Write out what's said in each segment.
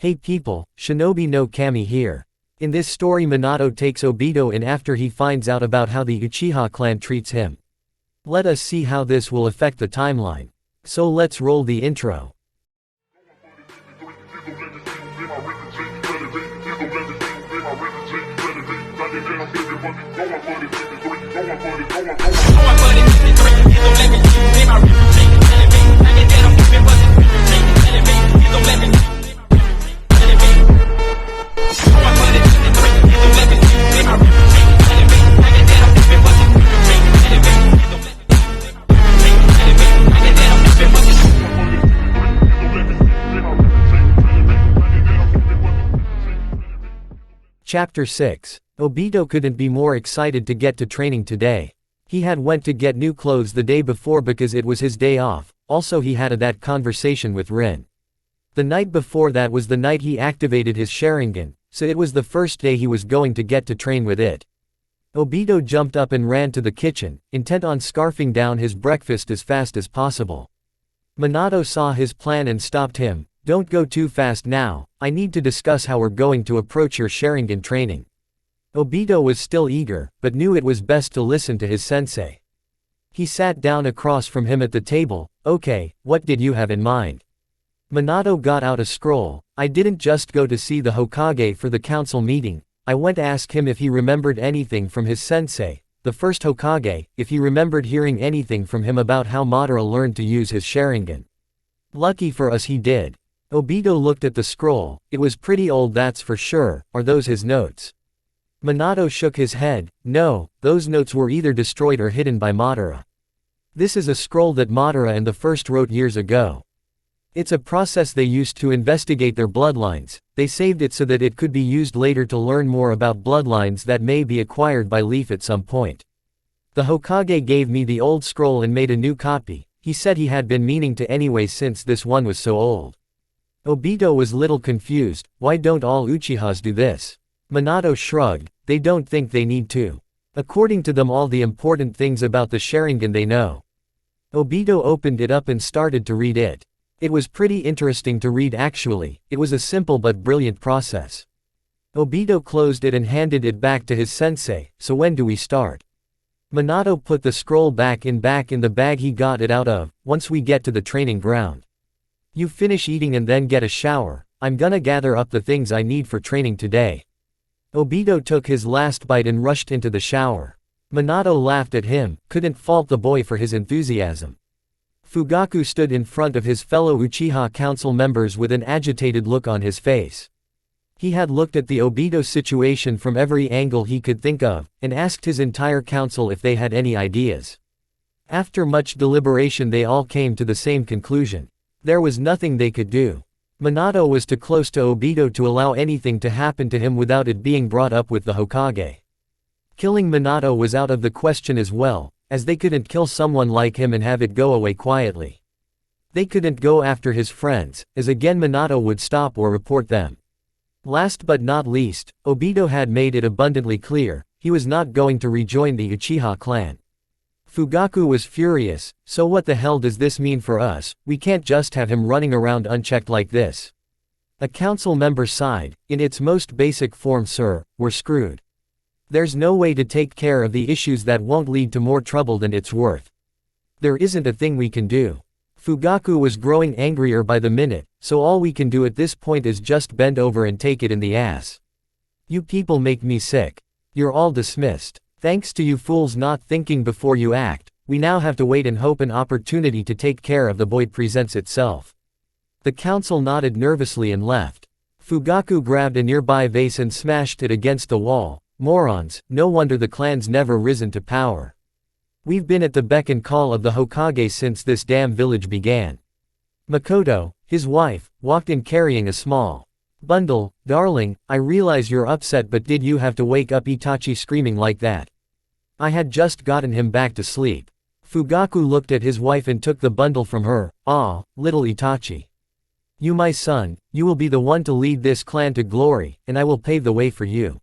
Hey people, Shinobi no Kami here. In this story Minato takes Obito in after he finds out about how the Uchiha clan treats him. Let us see how this will affect the timeline. So let's roll the intro. Chapter 6. Obito couldn't be more excited to get to training today. He had went to get new clothes the day before because it was his day off, also he had that conversation with Rin. The night before that was the night he activated his Sharingan, so it was the first day he was going to get to train with it. Obito jumped up and ran to the kitchen, intent on scarfing down his breakfast as fast as possible. Minato saw his plan and stopped him. Don't go too fast now, I need to discuss how we're going to approach your Sharingan training. Obito was still eager, but knew it was best to listen to his sensei. He sat down across from him at the table. Okay, what did you have in mind? Minato got out a scroll. I didn't just go to see the Hokage for the council meeting, I went to ask him if he remembered anything from his sensei, the first Hokage, if he remembered hearing anything from him about how Madara learned to use his Sharingan. Lucky for us he did. Obito looked at the scroll. It was pretty old, that's for sure. Are those his notes? Minato shook his head. No, those notes were either destroyed or hidden by Madara. This is a scroll that Madara and the first wrote years ago. It's a process they used to investigate their bloodlines. They saved it so that it could be used later to learn more about bloodlines that may be acquired by Leaf at some point. The Hokage gave me the old scroll and made a new copy. He said he had been meaning to anyway since this one was so old. Obito was little confused. Why don't all Uchihas do this? Minato shrugged. They don't think they need to. According to them, all the important things about the Sharingan they know. Obito opened it up and started to read it. It was pretty interesting to read actually. It was a simple but brilliant process. Obito closed it and handed it back to his sensei. So when do we start? Minato put the scroll back in the bag he got it out of. Once we get to the training ground. You finish eating and then get a shower. I'm gonna gather up the things I need for training today. Obito took his last bite and rushed into the shower. Minato laughed at him, couldn't fault the boy for his enthusiasm. Fugaku stood in front of his fellow Uchiha council members with an agitated look on his face. He had looked at the Obito situation from every angle he could think of, and asked his entire council if they had any ideas. After much deliberation they all came to the same conclusion. There was nothing they could do. Minato was too close to Obito to allow anything to happen to him without it being brought up with the Hokage. Killing Minato was out of the question as well, as they couldn't kill someone like him and have it go away quietly. They couldn't go after his friends, as again Minato would stop or report them. Last but not least, Obito had made it abundantly clear, he was not going to rejoin the Uchiha clan. Fugaku was furious. So what the hell does this mean for us? We can't just have him running around unchecked like this. A council member sighed. In its most basic form, sir, we're screwed. There's no way to take care of the issues that won't lead to more trouble than it's worth. There isn't a thing we can do. Fugaku was growing angrier by the minute, so all we can do at this point is just bend over and take it in the ass. You people make me sick. You're all dismissed. Thanks to you fools not thinking before you act, we now have to wait and hope an opportunity to take care of the boy presents itself. The council nodded nervously and left. Fugaku grabbed a nearby vase and smashed it against the wall. Morons, no wonder the clan's never risen to power. We've been at the beck and call of the Hokage since this damn village began. Makoto, his wife, walked in carrying a small bundle. Darling, I realize you're upset, but did you have to wake up Itachi screaming like that? I had just gotten him back to sleep. Fugaku looked at his wife and took the bundle from her. Ah, little Itachi. You my son, you will be the one to lead this clan to glory, and I will pave the way for you.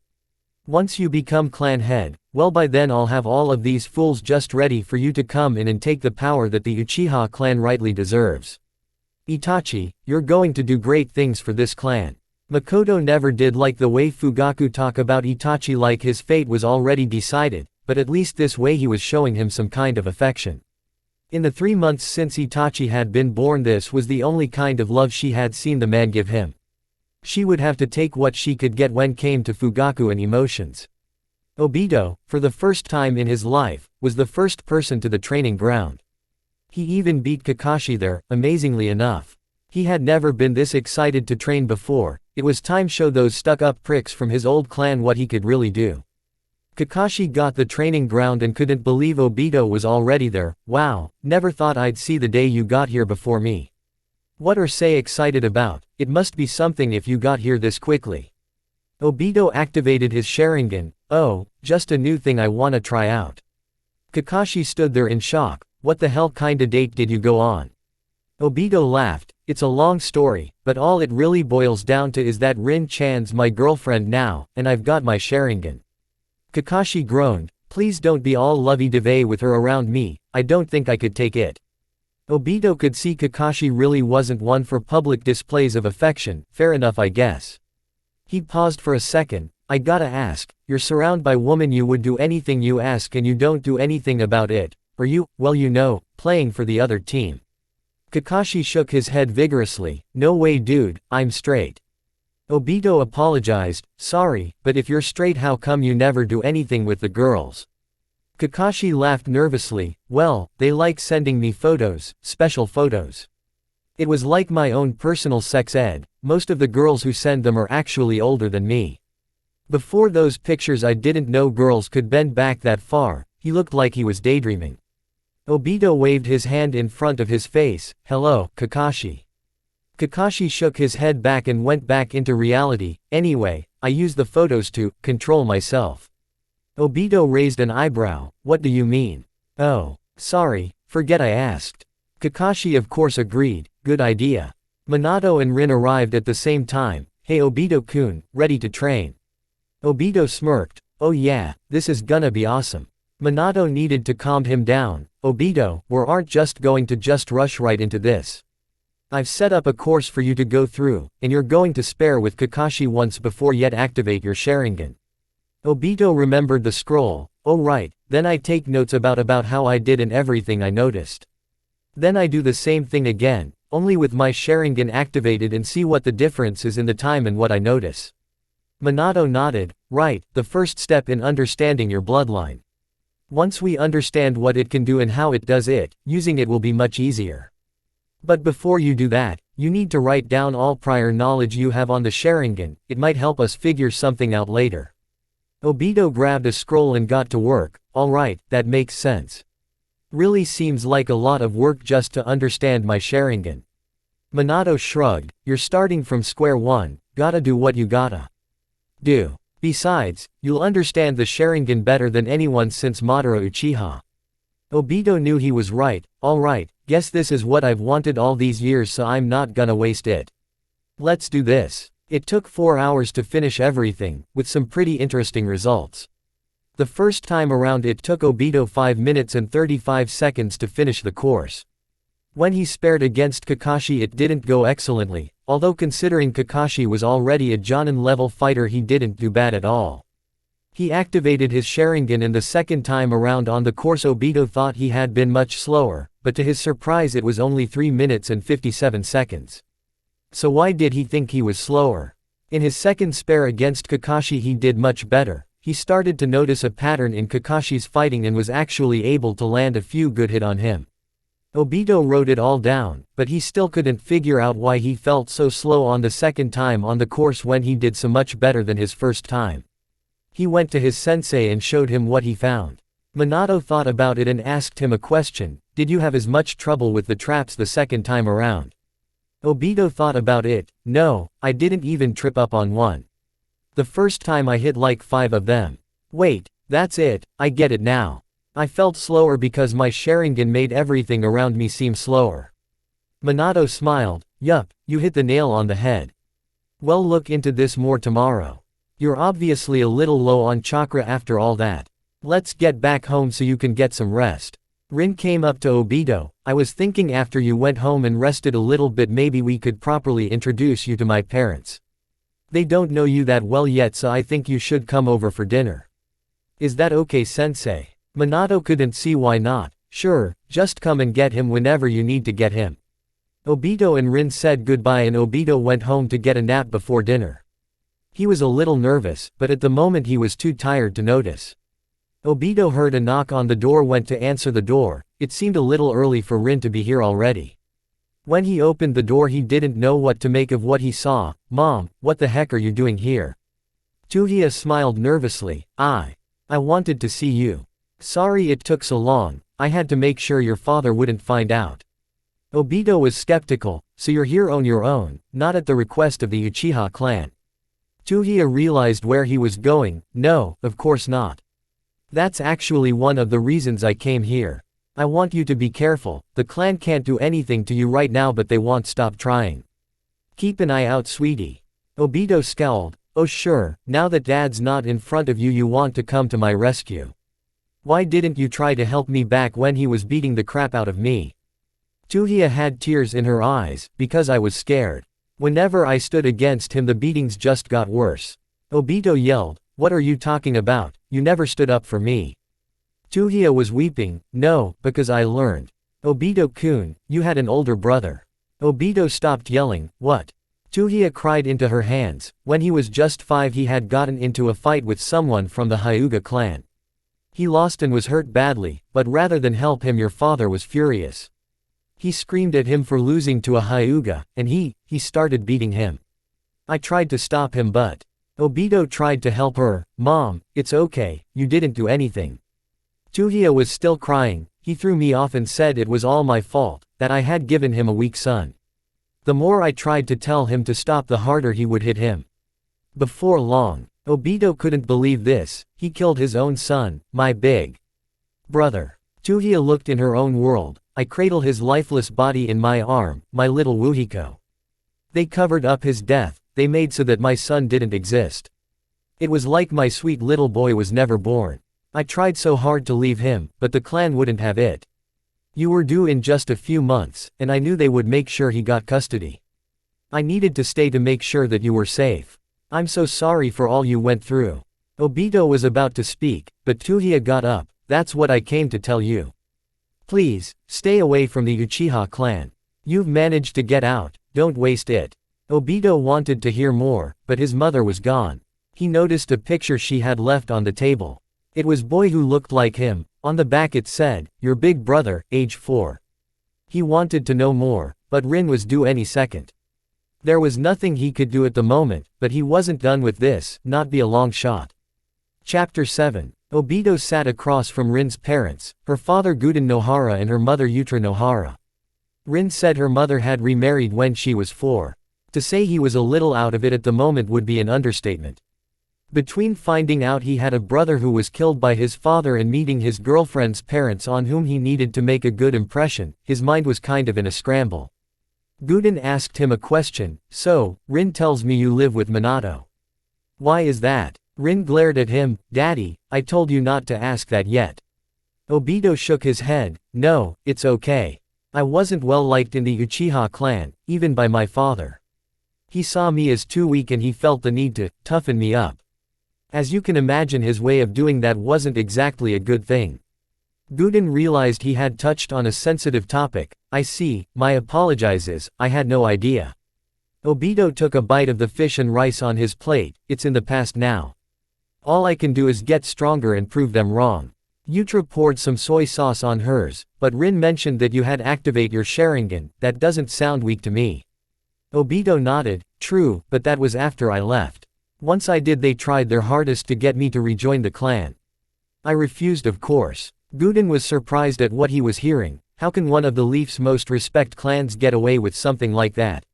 Once you become clan head, well by then I'll have all of these fools just ready for you to come in and take the power that the Uchiha clan rightly deserves. Itachi, you're going to do great things for this clan. Makoto never did like the way Fugaku talk about Itachi like his fate was already decided, but at least this way he was showing him some kind of affection. In the 3 months since Itachi had been born, this was the only kind of love she had seen the man give him. She would have to take what she could get when came to Fugaku and emotions. Obito, for the first time in his life, was the first person to the training ground. He even beat Kakashi there, amazingly enough. He had never been this excited to train before. It was time to show those stuck-up pricks from his old clan what he could really do. Kakashi got the training ground and couldn't believe Obito was already there. Wow, never thought I'd see the day you got here before me. What are say excited about? It must be something if you got here this quickly. Obito activated his Sharingan. Oh, just a new thing I wanna try out. Kakashi stood there in shock. What the hell kinda date did you go on? Obito laughed. It's a long story, but all it really boils down to is that Rin-chan's my girlfriend now, and I've got my Sharingan. Kakashi groaned. Please don't be all lovey-dovey with her around me, I don't think I could take it. Obito could see Kakashi really wasn't one for public displays of affection. Fair enough, I guess. He paused for a second. I gotta ask, you're surrounded by women, you would do anything you ask and you don't do anything about it. Are you, well you know, playing for the other team? Kakashi shook his head vigorously. No way dude, I'm straight. Obito apologized. Sorry, but if you're straight how come you never do anything with the girls? Kakashi laughed nervously. Well, they like sending me photos, special photos. It was like my own personal sex ed. Most of the girls who send them are actually older than me. Before those pictures I didn't know girls could bend back that far. He looked like he was daydreaming. Obito waved his hand in front of his face. Hello, Kakashi. Kakashi shook his head back and went back into reality. Anyway, I use the photos to control myself. Obito raised an eyebrow. What do you mean? Oh, sorry, forget I asked. Kakashi of course agreed. Good idea. Minato and Rin arrived at the same time. Hey Obito-kun, ready to train? Obito smirked. Oh yeah, this is gonna be awesome. Minato needed to calm him down. Obito, we aren't just going to rush right into this. I've set up a course for you to go through, and you're going to spar with Kakashi once before yet activate your Sharingan. Obito remembered the scroll. Oh right, then I take notes about how I did and everything I noticed. Then I do the same thing again, only with my Sharingan activated and see what the difference is in the time and what I notice. Minato nodded. Right, the first step in understanding your bloodline. Once we understand what it can do and how it does it, using it will be much easier. But before you do that, you need to write down all prior knowledge you have on the Sharingan, it might help us figure something out later. Obito grabbed a scroll and got to work. Alright, that makes sense. Really seems like a lot of work just to understand my Sharingan. Minato shrugged. You're starting from square one, gotta do what you gotta do. Besides, you'll understand the Sharingan better than anyone since Madara Uchiha. Obito knew he was right. Alright, guess this is what I've wanted all these years so I'm not gonna waste it. Let's do this. It took 4 hours to finish everything, with some pretty interesting results. The first time around it took Obito 5 minutes and 35 seconds to finish the course. When he spared against Kakashi it didn't go excellently, although considering Kakashi was already a Jonin level fighter he didn't do bad at all. He activated his Sharingan and the second time around on the course Obito thought he had been much slower, but to his surprise it was only 3 minutes and 57 seconds. So why did he think he was slower? In his second spare against Kakashi he did much better. He started to notice a pattern in Kakashi's fighting and was actually able to land a few good hits on him. Obito wrote it all down, but he still couldn't figure out why he felt so slow on the second time on the course when he did so much better than his first time. He went to his sensei and showed him what he found. Minato thought about it and asked him a question. Did you have as much trouble with the traps the second time around? Obito thought about it. No, I didn't even trip up on one. The first time I hit like 5 of them. Wait, that's it, I get it now. I felt slower because my Sharingan made everything around me seem slower. Minato smiled. Yup, you hit the nail on the head. Well, look into this more tomorrow. You're obviously a little low on chakra after all that. Let's get back home so you can get some rest. Rin came up to Obito. I was thinking after you went home and rested a little bit maybe we could properly introduce you to my parents. They don't know you that well yet, so I think you should come over for dinner. Is that okay, sensei? Minato couldn't see why not. Sure, just come and get him whenever you need to get him. Obito and Rin said goodbye and Obito went home to get a nap before dinner. He was a little nervous, but at the moment he was too tired to notice. Obito heard a knock on the door, went to answer the door. It seemed a little early for Rin to be here already. When he opened the door he didn't know what to make of what he saw. Mom, what the heck are you doing here? Tsuchiya smiled nervously. I wanted to see you. Sorry it took so long, I had to make sure your father wouldn't find out. Obito was skeptical. So you're here on your own, not at the request of the Uchiha clan. Tsuchiya realized where he was going. No, of course not. That's actually one of the reasons I came here. I want you to be careful, the clan can't do anything to you right now but they won't stop trying. Keep an eye out, sweetie. Obito scowled. Oh sure, now that dad's not in front of you you want to come to my rescue. Why didn't you try to help me back when he was beating the crap out of me? Tsuchiya had tears in her eyes. Because I was scared. Whenever I stood against him the beatings just got worse. Obito yelled. What are you talking about? You never stood up for me. Tsuchiya was weeping. No, because I learned. Obito-kun, you had an older brother. Obito stopped yelling. What? Tsuchiya cried into her hands. When he was just 5 he had gotten into a fight with someone from the Hyuga clan. He lost and was hurt badly, but rather than help him your father was furious. He screamed at him for losing to a Hyuga, and he started beating him. I tried to stop him but Obito tried to help her. Mom, it's okay, you didn't do anything. Tsuchiya was still crying. He threw me off and said it was all my fault, that I had given him a weak son. The more I tried to tell him to stop the harder he would hit him. Before long, Obito couldn't believe this. He killed his own son, my big brother. Tsuchiya looked in her own world. I cradle his lifeless body in my arm, my little Wuhiko. They covered up his death. They made so that my son didn't exist. It was like my sweet little boy was never born. I tried so hard to leave him, but the clan wouldn't have it. You were due in just a few months, and I knew they would make sure he got custody. I needed to stay to make sure that you were safe. I'm so sorry for all you went through. Obito was about to speak, but Tsuchiya got up. That's what I came to tell you. Please, stay away from the Uchiha clan. You've managed to get out, don't waste it. Obito wanted to hear more, but his mother was gone. He noticed a picture she had left on the table. It was a boy who looked like him. On the back it said, your big brother, age 4. He wanted to know more, but Rin was due any second. There was nothing he could do at the moment, but he wasn't done with this, not be a long shot. Chapter 7. Obito sat across from Rin's parents, her father Guden Nohara and her mother Yutra Nohara. Rin said her mother had remarried when she was 4. To say he was a little out of it at the moment would be an understatement. Between finding out he had a brother who was killed by his father and meeting his girlfriend's parents on whom he needed to make a good impression, his mind was kind of in a scramble. Guden asked him a question. So, Rin tells me you live with Minato. Why is that? Rin glared at him. Daddy, I told you not to ask that yet. Obito shook his head. No, it's okay. I wasn't well liked in the Uchiha clan, even by my father. He saw me as too weak and he felt the need to toughen me up. As you can imagine his way of doing that wasn't exactly a good thing. Guden realized he had touched on a sensitive topic. I see, my apologizes, I had no idea. Obito took a bite of the fish and rice on his plate. It's in the past now. All I can do is get stronger and prove them wrong. Yutra poured some soy sauce on hers, but Rin mentioned that you had activate your Sharingan. That doesn't sound weak to me. Obito nodded. True, but that was after I left. Once I did they tried their hardest to get me to rejoin the clan. I refused of course. Guden was surprised at what he was hearing. How can one of the Leaf's most respected clans get away with something like that?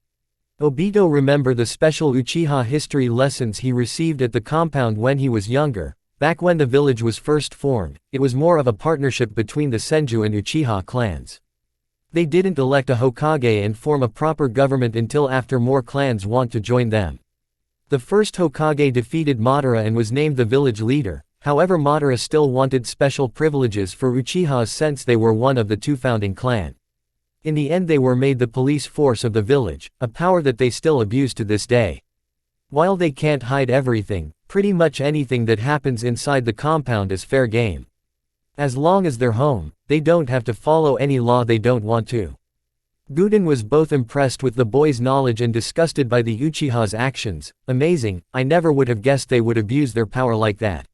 Obito remembered the special Uchiha history lessons he received at the compound when he was younger. Back when the village was first formed, it was more of a partnership between the Senju and Uchiha clans. They didn't elect a Hokage and form a proper government until after more clans want to join them. The first Hokage defeated Madara and was named the village leader. However, Madara still wanted special privileges for Uchihas since they were one of the 2 founding clans. In the end they were made the police force of the village, a power that they still abuse to this day. While they can't hide everything, pretty much anything that happens inside the compound is fair game. As long as they're home, they don't have to follow any law they don't want to. Guden was both impressed with the boys' knowledge and disgusted by the Uchiha's actions. Amazing, I never would have guessed they would abuse their power like that.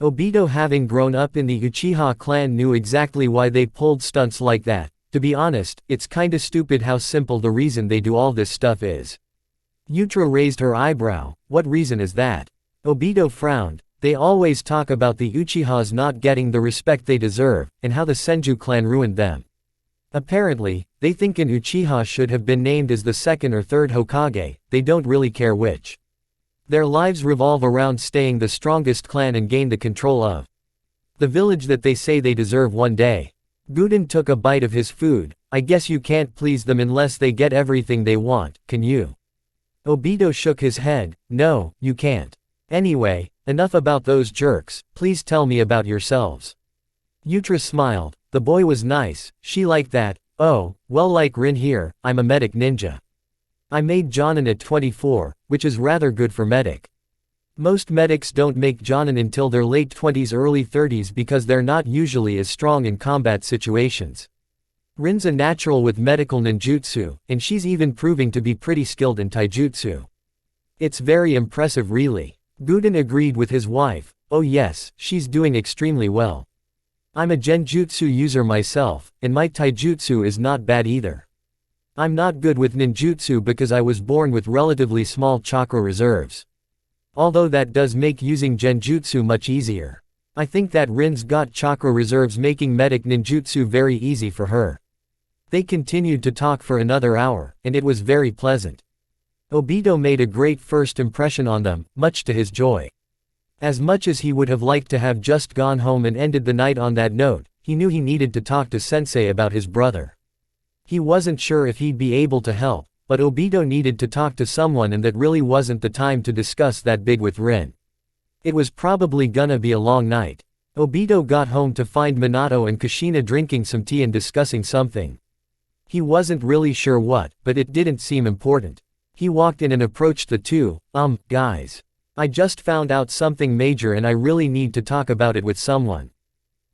Obito, having grown up in the Uchiha clan, knew exactly why they pulled stunts like that. To be honest, it's kinda stupid how simple the reason they do all this stuff is. Yutra raised her eyebrow. What reason is that? Obito frowned. They always talk about the Uchihas not getting the respect they deserve, and how the Senju clan ruined them. Apparently, they think an Uchiha should have been named as the second or third Hokage, they don't really care which. Their lives revolve around staying the strongest clan and gain the control of the village that they say they deserve one day. Guden took a bite of his food. I guess you can't please them unless they get everything they want, can you? Obito shook his head. No, you can't. Anyway, enough about those jerks, please tell me about yourselves. Yutra smiled. The boy was nice, she liked that. Oh, well, like Rin here, I'm a medic ninja. I made Jonin at 24, which is rather good for medic. Most medics don't make Jonin until their late 20s early 30s because they're not usually as strong in combat situations. Rin's a natural with medical ninjutsu, and she's even proving to be pretty skilled in taijutsu. It's very impressive really. Guden agreed with his wife. Oh yes, she's doing extremely well. I'm a genjutsu user myself, and my taijutsu is not bad either. I'm not good with ninjutsu because I was born with relatively small chakra reserves. Although that does make using genjutsu much easier. I think that Rin's got chakra reserves making medic ninjutsu very easy for her. They continued to talk for another hour, and it was very pleasant. Obito made a great first impression on them, much to his joy. As much as he would have liked to have just gone home and ended the night on that note, he knew he needed to talk to Sensei about his brother. He wasn't sure if he'd be able to help, but Obito needed to talk to someone, and that really wasn't the time to discuss that big with Rin. It was probably gonna be a long night. Obito got home to find Minato and Kushina drinking some tea and discussing something. He wasn't really sure what, but it didn't seem important. He walked in and approached the two. Guys. I just found out something major and I really need to talk about it with someone.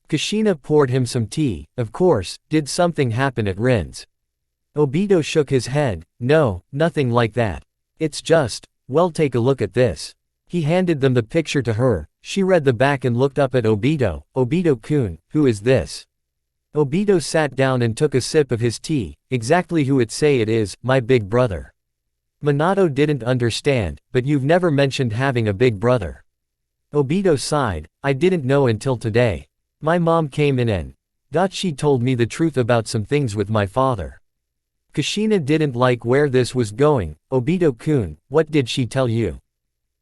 Kushina poured him some tea. Of course, did something happen at Rin's? Obito shook his head. No, nothing like that. It's just, well, take a look at this. He handed them the picture to her. She read the back and looked up at Obito. Obito-kun, who is this? Obito sat down and took a sip of his tea. Exactly who it say it is, my big brother. Minato didn't understand, but you've never mentioned having a big brother. Obito sighed. I didn't know until today. My mom came in and she told me the truth about some things with my father. Kushina didn't like where this was going. Obito-kun, what did she tell you?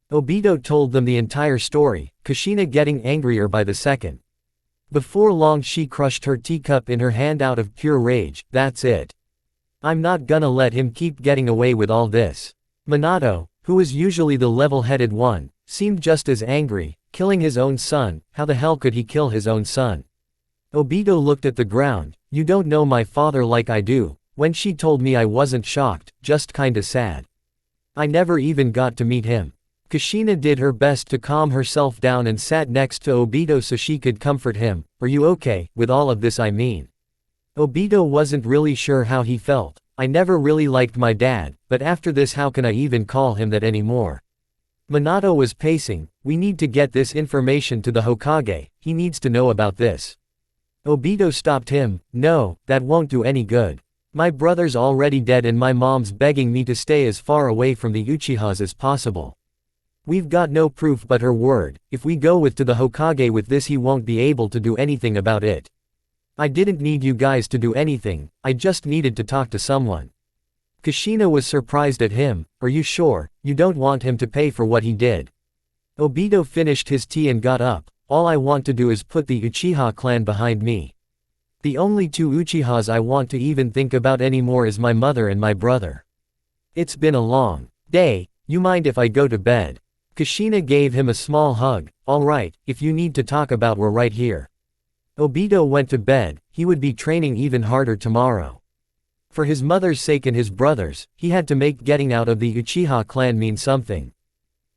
Obito told them the entire story, Kushina getting angrier by the second. Before long she crushed her teacup in her hand out of pure rage. That's it. I'm not gonna let him keep getting away with all this. Minato, who was usually the level-headed one, seemed just as angry. Killing his own son, how the hell could he kill his own son? Obito looked at the ground. You don't know my father like I do. When she told me I wasn't shocked, just kinda sad. I never even got to meet him. Kushina did her best to calm herself down and sat next to Obito so she could comfort him. Are you okay, with all of this I mean? Obito wasn't really sure how he felt. I never really liked my dad, but after this how can I even call him that anymore? Minato was pacing. We need to get this information to the Hokage, he needs to know about this. Obito stopped him. No, that won't do any good. My brother's already dead and my mom's begging me to stay as far away from the Uchihas as possible. We've got no proof but her word. If we go to the Hokage with this he won't be able to do anything about it. I didn't need you guys to do anything, I just needed to talk to someone. Kushina was surprised at him. Are you sure, you don't want him to pay for what he did? Obito finished his tea and got up. All I want to do is put the Uchiha clan behind me. The only two Uchihas I want to even think about anymore is my mother and my brother. It's been a long day, you mind if I go to bed? Kushina gave him a small hug. Alright, if you need to talk about we're right here. Obito went to bed. He would be training even harder tomorrow. For his mother's sake and his brother's, he had to make getting out of the Uchiha clan mean something.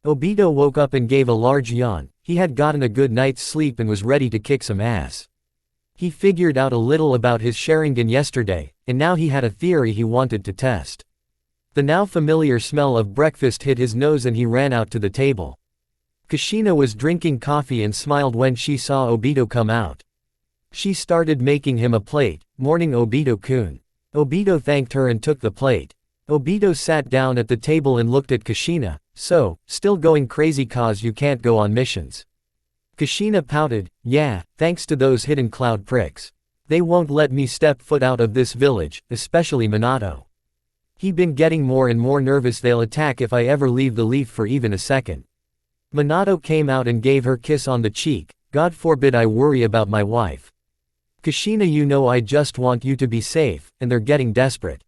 Obito woke up and gave a large yawn. He had gotten a good night's sleep and was ready to kick some ass. He figured out a little about his Sharingan yesterday, and now he had a theory he wanted to test. The now familiar smell of breakfast hit his nose and he ran out to the table. Kushina was drinking coffee and smiled when she saw Obito come out. She started making him a plate. "Morning, Obito-kun." Obito thanked her and took the plate. Obito sat down at the table and looked at Kushina. "So, still going crazy cause you can't go on missions?" Kushina pouted. "Yeah, thanks to those hidden cloud pricks. They won't let me step foot out of this village, especially Minato. He been getting more and more nervous they'll attack if I ever leave the leaf for even a second." Minato came out and gave her kiss on the cheek. "God forbid I worry about my wife. Kushina, you know I just want you to be safe, and they're getting desperate.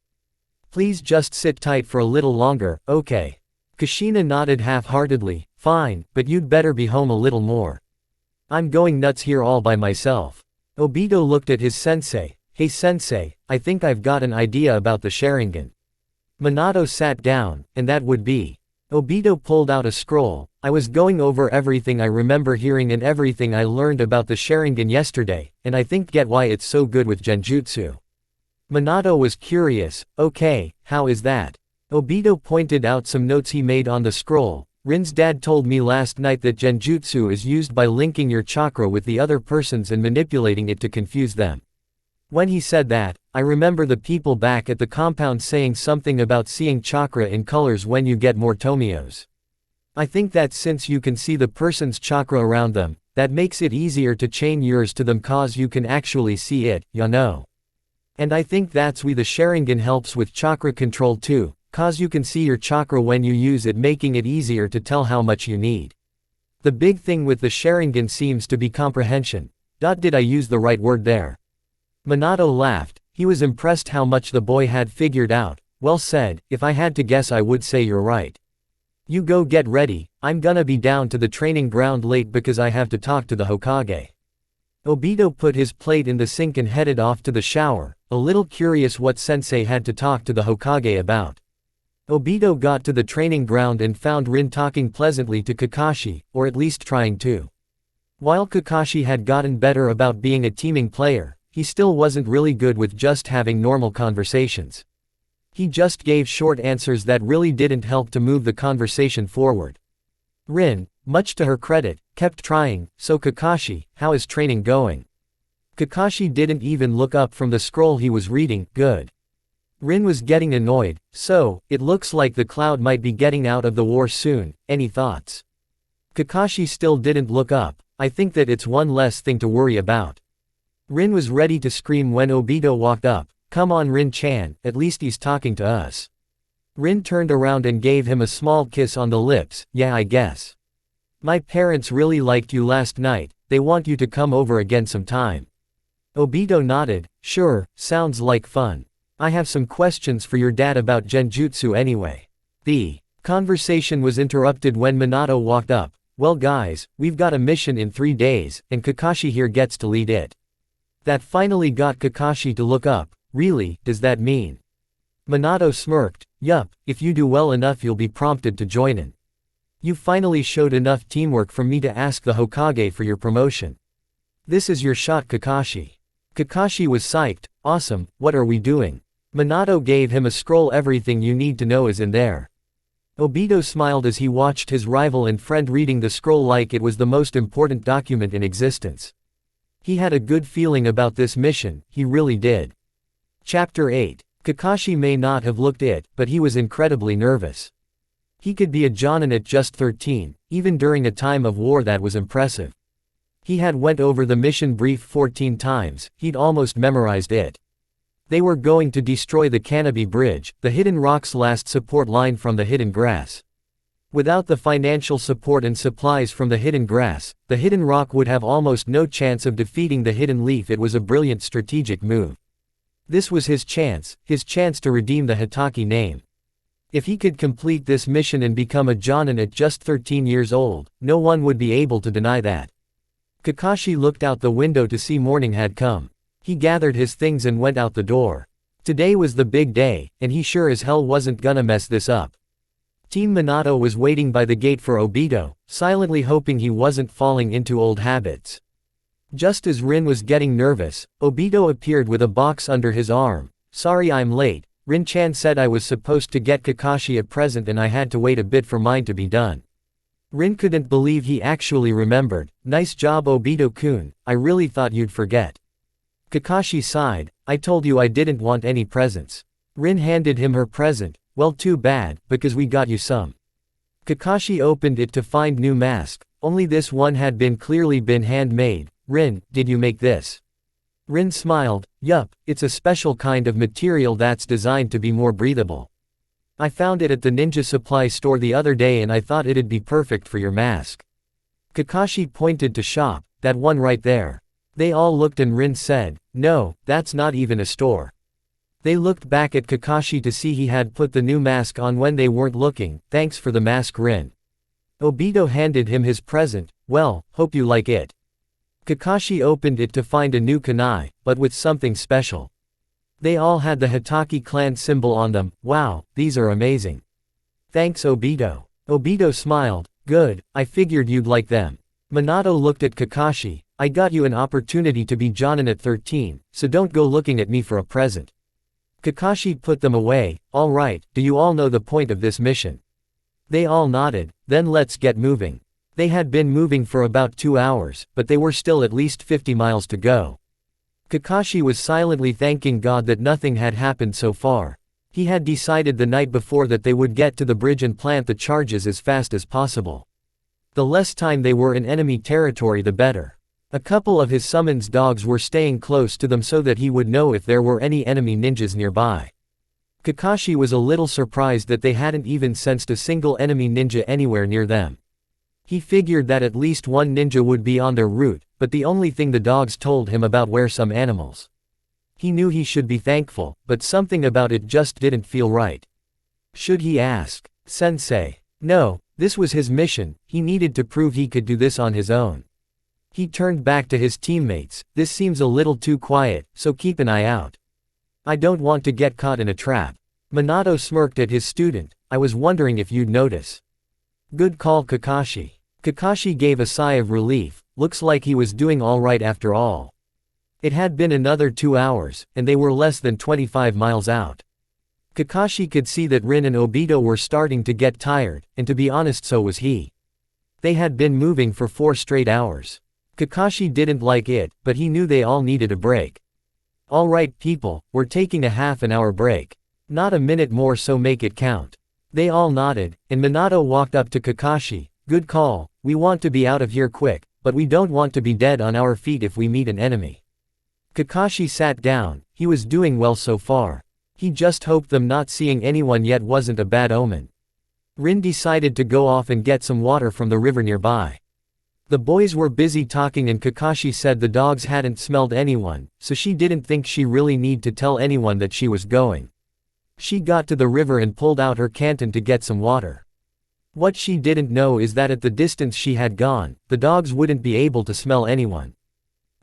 Please just sit tight for a little longer, okay?" Kushina nodded half-heartedly. "Fine, but you'd better be home a little more. I'm going nuts here all by myself." Obito looked at his sensei. "Hey sensei, I think I've got an idea about the Sharingan." Minato sat down, and that would be. Obito pulled out a scroll. "I was going over everything I remember hearing and everything I learned about the Sharingan yesterday, and I think get why it's so good with Genjutsu." Minato was curious. "Okay, how is that?" Obito pointed out some notes he made on the scroll. "Rin's dad told me last night that Genjutsu is used by linking your chakra with the other person's and manipulating it to confuse them. When he said that, I remember the people back at the compound saying something about seeing chakra in colors when you get more tomios. I think that since you can see the person's chakra around them, that makes it easier to chain yours to them cause you can actually see it, you know. And I think that's why the Sharingan helps with chakra control too, cause you can see your chakra when you use it, making it easier to tell how much you need. The big thing with the Sharingan seems to be comprehension. Did I use the right word there?" Minato laughed. He was impressed how much the boy had figured out. "Well said, if I had to guess I would say you're right. You go get ready, I'm gonna be down to the training ground late because I have to talk to the Hokage." Obito put his plate in the sink and headed off to the shower, a little curious what sensei had to talk to the Hokage about. Obito got to the training ground and found Rin talking pleasantly to Kakashi, or at least trying to. While Kakashi had gotten better about being a teaming player, he still wasn't really good with just having normal conversations. He just gave short answers that really didn't help to move the conversation forward. Rin, much to her credit, kept trying. "So Kakashi, how is training going?" Kakashi didn't even look up from the scroll he was reading. "Good." Rin was getting annoyed. "So, it looks like the cloud might be getting out of the war soon, any thoughts?" Kakashi still didn't look up. "I think that it's one less thing to worry about." Rin was ready to scream when Obito walked up. "Come on Rin-chan, at least he's talking to us." Rin turned around and gave him a small kiss on the lips. "Yeah, I guess. My parents really liked you last night, they want you to come over again sometime." Obito nodded. "Sure, sounds like fun. I have some questions for your dad about Genjutsu anyway." The conversation was interrupted when Minato walked up. "Well guys, we've got a mission in 3 days, and Kakashi here gets to lead it." That finally got Kakashi to look up. "Really, does that mean?" Minato smirked. "Yup, if you do well enough you'll be prompted to join in. You finally showed enough teamwork for me to ask the Hokage for your promotion. This is your shot Kakashi." Kakashi was psyched. "Awesome, what are we doing?" Minato gave him a scroll. "Everything you need to know is in there." Obito smiled as he watched his rival and friend reading the scroll like it was the most important document in existence. He had a good feeling about this mission, he really did. Chapter 8. Kakashi may not have looked it, but he was incredibly nervous. He could be a Jonin at just 13, even during a time of war. That was impressive. He had went over the mission brief 14 times, he'd almost memorized it. They were going to destroy the Canopy Bridge, the Hidden Rock's last support line from the Hidden Grass. Without the financial support and supplies from the Hidden Grass, the Hidden Rock would have almost no chance of defeating the Hidden Leaf. It was a brilliant strategic move. This was his chance to redeem the Hitaki name. If he could complete this mission and become a Jonin at just 13 years old, no one would be able to deny that. Kakashi looked out the window to see morning had come. He gathered his things and went out the door. Today was the big day, and he sure as hell wasn't gonna mess this up. Team Minato was waiting by the gate for Obito, silently hoping he wasn't falling into old habits. Just as Rin was getting nervous, Obito appeared with a box under his arm. "Sorry I'm late. Rin-chan said I was supposed to get Kakashi a present and I had to wait a bit for mine to be done." Rin couldn't believe he actually remembered. "Nice job Obito-kun, I really thought you'd forget." Kakashi sighed, "I told you I didn't want any presents." Rin handed him her present. "Well, too bad, because we got you some." Kakashi opened it to find new mask, only this one had clearly been handmade. "Rin, did you make this?" Rin smiled. "Yup, it's a special kind of material that's designed to be more breathable. I found it at the ninja supply store the other day and I thought it'd be perfect for your mask." Kakashi pointed to shop, "That one right there." They all looked and Rin said, "No, that's not even a store." They looked back at Kakashi to see he had put the new mask on when they weren't looking. "Thanks for the mask, Rin." Obito handed him his present. "Well, hope you like it." Kakashi opened it to find a new kunai, but with something special. They all had the Hitaki clan symbol on them. "Wow, these are amazing." "Thanks Obito." Obito smiled. "Good, I figured you'd like them." Minato looked at Kakashi. "I got you an opportunity to be Jonin at 13, so don't go looking at me for a present." Kakashi put them away. "All right, do you all know the point of this mission?" They all nodded. "Then let's get moving." They had been moving for about 2 hours, but they were still at least 50 miles to go. Kakashi was silently thanking God that nothing had happened so far. He had decided the night before that they would get to the bridge and plant the charges as fast as possible. The less time they were in enemy territory the better. A couple of his summons dogs were staying close to them so that he would know if there were any enemy ninjas nearby. Kakashi was a little surprised that they hadn't even sensed a single enemy ninja anywhere near them. He figured that at least one ninja would be on their route, but the only thing the dogs told him about were some animals. He knew he should be thankful, but something about it just didn't feel right. Should he ask Sensei? No, this was his mission, he needed to prove he could do this on his own. He turned back to his teammates. "This seems a little too quiet, so keep an eye out. I don't want to get caught in a trap." Minato smirked at his student. "I was wondering if you'd notice." "Good call Kakashi." Kakashi gave a sigh of relief. Looks like he was doing all right after all. It had been another 2 hours, and they were less than 25 miles out. Kakashi could see that Rin and Obito were starting to get tired, and to be honest so was he. They had been moving for 4 straight hours. Kakashi didn't like it, but he knew they all needed a break. "All right people, we're taking a half-an-hour break. Not a minute more, so make it count." They all nodded, and Minato walked up to Kakashi. "Good call, we want to be out of here quick, but we don't want to be dead on our feet if we meet an enemy." Kakashi sat down. He was doing well so far. He just hoped them not seeing anyone yet wasn't a bad omen. Rin decided to go off and get some water from the river nearby. The boys were busy talking and Kakashi said the dogs hadn't smelled anyone, so she didn't think she really need to tell anyone that she was going. She got to the river and pulled out her canteen to get some water. What she didn't know is that at the distance she had gone, the dogs wouldn't be able to smell anyone.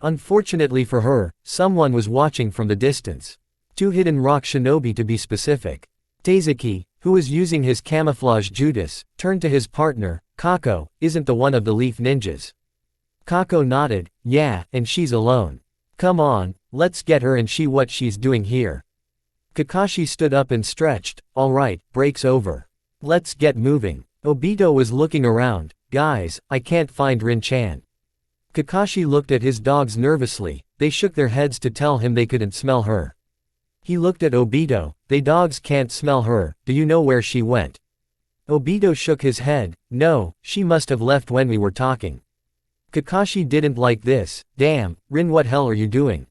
Unfortunately for her, someone was watching from the distance. 2 hidden rock shinobi to be specific. Teizuki, who was using his camouflage jutsu, turned to his partner. "Kako, isn't the one of the leaf ninjas?" Kako nodded. "Yeah, and she's alone. Come on, let's get her and see what she's doing here." Kakashi stood up and stretched. "All right, break's over. Let's get moving." Obito was looking around. "Guys, I can't find Rin-chan." Kakashi looked at his dogs nervously. They shook their heads to tell him they couldn't smell her. He looked at Obito. "They dogs can't smell her, do you know where she went?" Obito shook his head. "No, she must have left when we were talking." Kakashi didn't like this. "Damn, Rin, what hell are you doing?"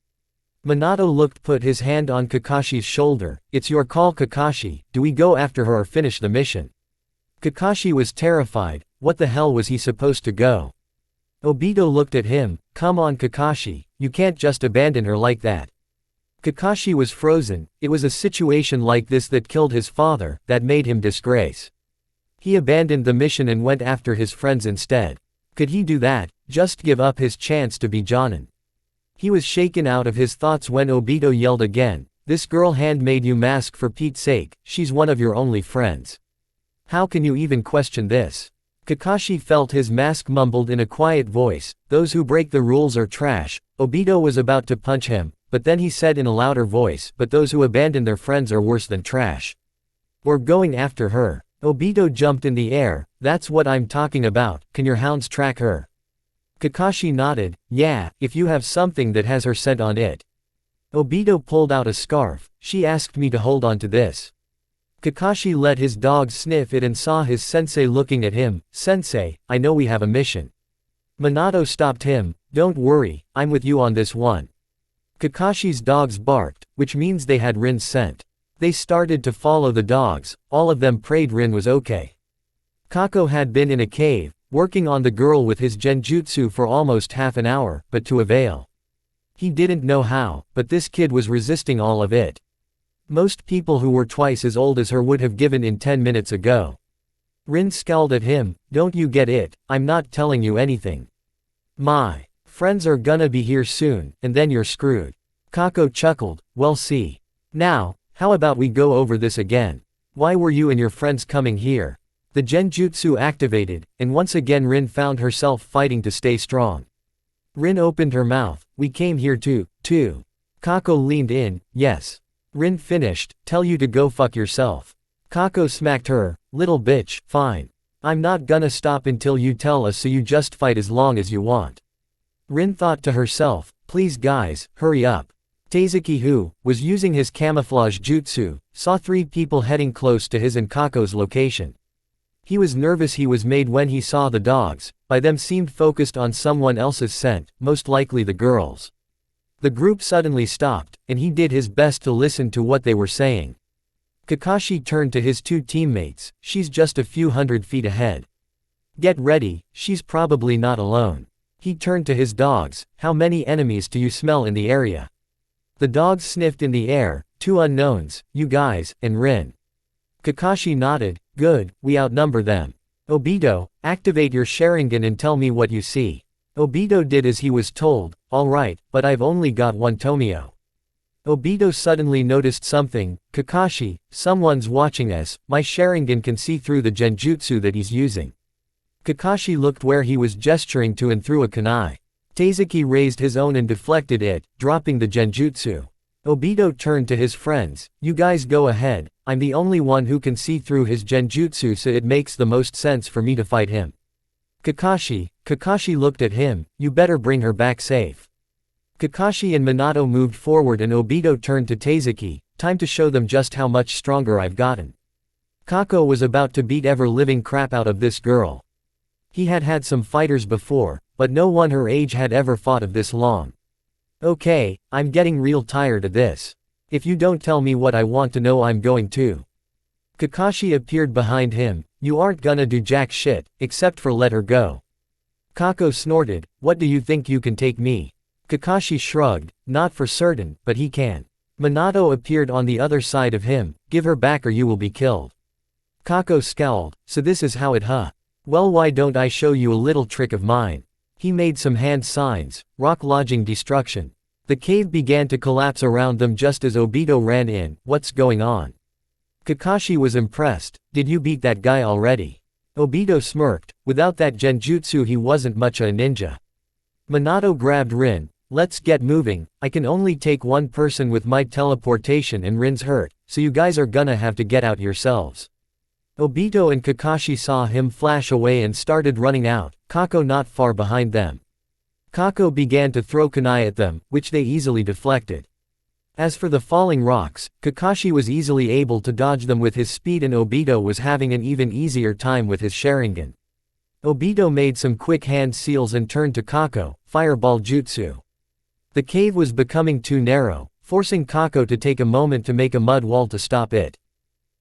Minato put his hand on Kakashi's shoulder. "It's your call Kakashi, do we go after her or finish the mission?" Kakashi was terrified. What the hell was he supposed to go? Obito looked at him. "Come on Kakashi, you can't just abandon her like that." Kakashi was frozen. It was a situation like this that killed his father, that made him disgrace. He abandoned the mission and went after his friends instead. Could he do that, just give up his chance to be Jonin? He was shaken out of his thoughts when Obito yelled again. "This girl handmade you mask for Pete's sake, she's one of your only friends." How can you even question this? Kakashi felt his mask mumbled in a quiet voice, those who break the rules are trash. Obito was about to punch him, but then he said in a louder voice, but those who abandon their friends are worse than trash. We're going after her. Obito jumped in the air, that's what I'm talking about, can your hounds track her? Kakashi nodded, yeah, if you have something that has her scent on it. Obito pulled out a scarf, she asked me to hold on to this. Kakashi let his dog sniff it and saw his sensei looking at him. Sensei, I know we have a mission. Minato stopped him, don't worry, I'm with you on this one. Kakashi's dogs barked, which means they had Rin's scent. They started to follow the dogs, all of them prayed Rin was okay. Kako had been in a cave, working on the girl with his genjutsu for almost half an hour, but to avail. He didn't know how, but this kid was resisting all of it. Most people who were twice as old as her would have given in 10 minutes ago. Rin scowled at him, don't you get it, I'm not telling you anything. My friends are gonna be here soon, and then you're screwed. Kako chuckled, well see. Now, how about we go over this again? Why were you and your friends coming here? The genjutsu activated, and once again Rin found herself fighting to stay strong. Rin opened her mouth, we came here too. Kako leaned in, yes. Rin finished, tell you to go fuck yourself. Kako smacked her, little bitch, fine. I'm not gonna stop until you tell us, so you just fight as long as you want. Rin thought to herself, please guys, hurry up. Taizuki, who was using his camouflage jutsu, saw 3 people heading close to his and Kako's location. He was nervous. He was made when he saw the dogs, by them seemed focused on someone else's scent, most likely the girls. The group suddenly stopped, and he did his best to listen to what they were saying. Kakashi turned to his 2 teammates, she's just a few hundred feet ahead. Get ready, she's probably not alone. He turned to his dogs, how many enemies do you smell in the area? The dogs sniffed in the air, 2 unknowns, you guys, and Rin. Kakashi nodded, good, we outnumber them. Obito, activate your Sharingan and tell me what you see. Obito did as he was told, alright, but I've only got 1 Tomio. Obito suddenly noticed something, Kakashi, someone's watching us, my Sharingan can see through the genjutsu that he's using. Kakashi looked where he was gesturing to and threw a kunai. Taizuki raised his own and deflected it, dropping the genjutsu. Obito turned to his friends, you guys go ahead, I'm the only one who can see through his genjutsu, so it makes the most sense for me to fight him. Kakashi looked at him, you better bring her back safe. Kakashi and Minato moved forward and Obito turned to Taizuki, time to show them just how much stronger I've gotten. Kako was about to beat ever-living crap out of this girl. He had had some fighters before, but no one her age had ever fought of this long. Okay, I'm getting real tired of this. If you don't tell me what I want to know, I'm going to. Kakashi appeared behind him, you aren't gonna do jack shit, except for let her go. Kako snorted, what do you think you can take me? Kakashi shrugged, not for certain, but he can. Minato appeared on the other side of him, give her back or you will be killed. Kako scowled, so this is how it Well, why don't I show you a little trick of mine? He made some hand signs, rock lodging destruction. The cave began to collapse around them just as Obito ran in, what's going on? Kakashi was impressed, did you beat that guy already? Obito smirked, without that genjutsu he wasn't much a ninja. Minato grabbed Rin, let's get moving, I can only take 1 person with my teleportation and Rin's hurt, so you guys are gonna have to get out yourselves. Obito and Kakashi saw him flash away and started running out, Kako not far behind them. Kako began to throw kunai at them, which they easily deflected. As for the falling rocks, Kakashi was easily able to dodge them with his speed and Obito was having an even easier time with his Sharingan. Obito made some quick hand seals and turned to Kako, fireball jutsu. The cave was becoming too narrow, forcing Kako to take a moment to make a mud wall to stop it.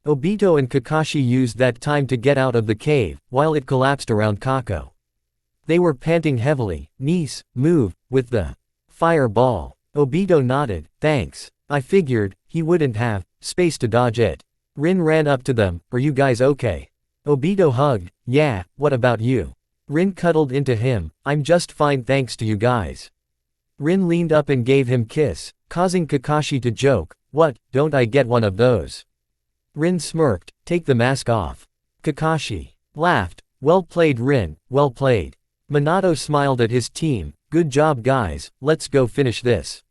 Obito and Kakashi used that time to get out of the cave, while it collapsed around Kako. They were panting heavily, Nice, move, with the fireball. Obito nodded, thanks. I figured, he wouldn't have space to dodge it. Rin ran up to them, are you guys okay? Obito hugged, yeah, what about you? Rin cuddled into him, I'm just fine thanks to you guys. Rin leaned up and gave him kiss, causing Kakashi to joke, what, don't I get one of those? Rin smirked, take the mask off. Kakashi laughed. Well played Rin, well played. Minato smiled at his team. Good job guys, let's go finish this.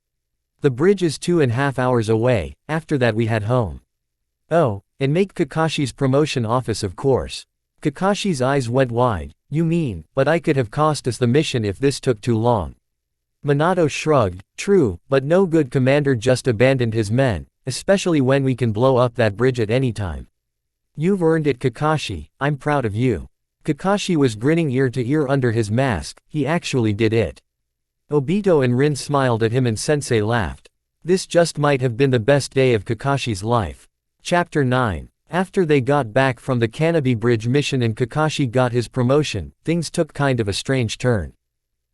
The bridge is 2.5 hours away, after that we head home. Oh, and make Kakashi's promotion office of course. Kakashi's eyes went wide. You mean, but I could have cost us the mission if this took too long. Minato shrugged. True, but no good commander just abandoned his men, especially when we can blow up that bridge at any time. You've earned it Kakashi, I'm proud of you. Kakashi was grinning ear to ear under his mask, he actually did it. Obito and Rin smiled at him and Sensei laughed. This just might have been the best day of Kakashi's life. Chapter 9. After they got back from the Canopy Bridge mission and Kakashi got his promotion, things took kind of a strange turn.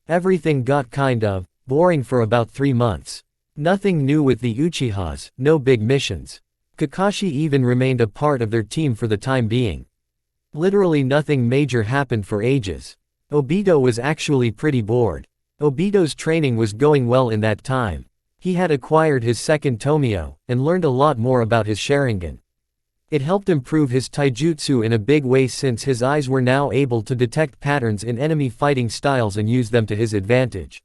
Everything got kind of boring for about 3 months. Nothing new with the Uchihas, no big missions. Kakashi even remained a part of their team for the time being. Literally nothing major happened for ages. Obito was actually pretty bored. Obito's training was going well in that time. He had acquired his second Tomio, and learned a lot more about his Sharingan. It helped improve his taijutsu in a big way since his eyes were now able to detect patterns in enemy fighting styles and use them to his advantage.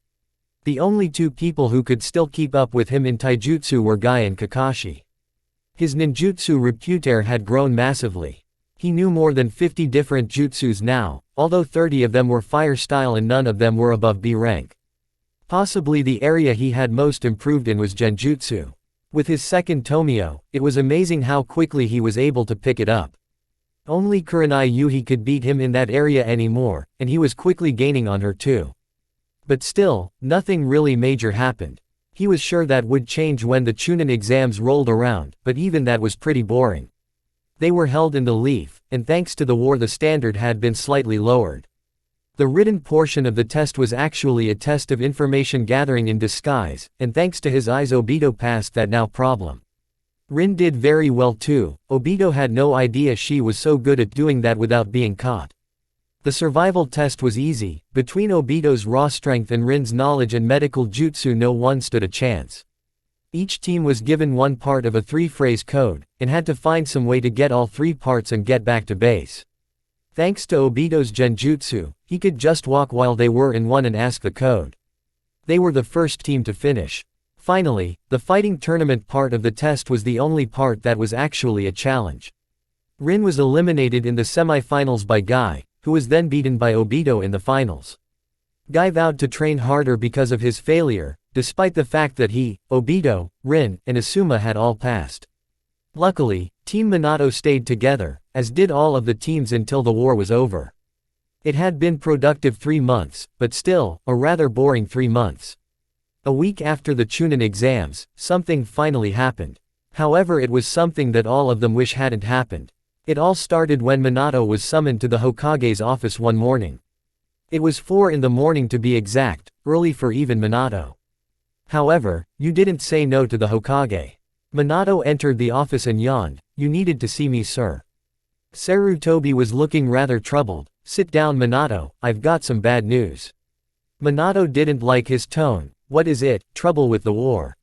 The only 2 people who could still keep up with him in taijutsu were Guy and Kakashi. His ninjutsu repertoire had grown massively. He knew more than 50 different jutsus now, although 30 of them were fire style and none of them were above B rank. Possibly the area he had most improved in was genjutsu. With his second Tomio, it was amazing how quickly he was able to pick it up. Only Kurenai Yuhi could beat him in that area anymore, and he was quickly gaining on her too. But still, nothing really major happened. He was sure that would change when the Chunin exams rolled around, but even that was pretty boring. They were held in the Leaf, and thanks to the war the standard had been slightly lowered. The written portion of the test was actually a test of information gathering in disguise, and thanks to his eyes Obito passed that now problem. Rin did very well too. Obito had no idea she was so good at doing that without being caught. The survival test was easy. Between Obito's raw strength and Rin's knowledge and medical jutsu no one stood a chance. Each team was given one part of a 3-phrase code, and had to find some way to get all 3 parts and get back to base. Thanks to Obito's genjutsu, he could just walk while they were in one and ask the code. They were the first team to finish. Finally, the fighting tournament part of the test was the only part that was actually a challenge. Rin was eliminated in the semi-finals by Guy, who was then beaten by Obito in the finals. Guy vowed to train harder because of his failure, despite the fact that he, Obito, Rin, and Asuma had all passed. Luckily, Team Minato stayed together, as did all of the teams until the war was over. It had been productive 3 months, but still, a rather boring 3 months. A week after the Chunin exams, something finally happened. However, it was something that all of them wish hadn't happened. It all started when Minato was summoned to the Hokage's office one morning. It was 4 in the morning to be exact, early for even Minato. However, you didn't say no to the Hokage. Minato entered the office and yawned. You needed to see me, sir. Sarutobi was looking rather troubled. Sit down, Minato, I've got some bad news. Minato didn't like his tone. What is it, trouble with the war?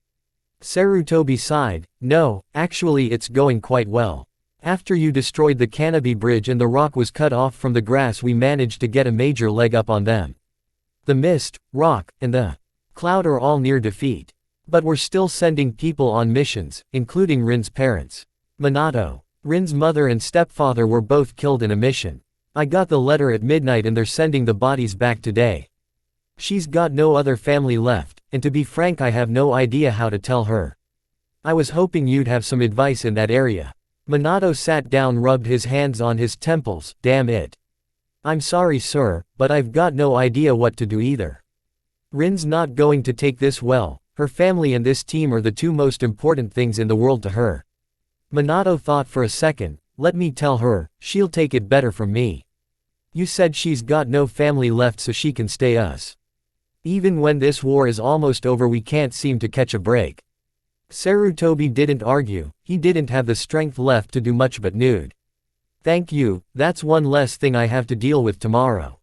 Sarutobi sighed. No, actually it's going quite well. After you destroyed the Canopy Bridge and the rock was cut off from the grass, we managed to get a major leg up on them. The mist, rock, and the cloud are all near defeat. But we're still sending people on missions, including Rin's parents. Minato. Rin's mother and stepfather were both killed in a mission. I got the letter at midnight and they're sending the bodies back today. She's got no other family left, and to be frank I have no idea how to tell her. I was hoping you'd have some advice in that area. Minato sat down, rubbed his hands on his temples. Damn it. I'm sorry, sir, but I've got no idea what to do either. Rin's not going to take this well. Her family and this team are the 2 most important things in the world to her. Minato thought for a second. Let me tell her, she'll take it better from me. You said she's got no family left so she can stay us. Even when this war is almost over we can't seem to catch a break. Sarutobi didn't argue, he didn't have the strength left to do much but nude. Thank you, that's one less thing I have to deal with tomorrow.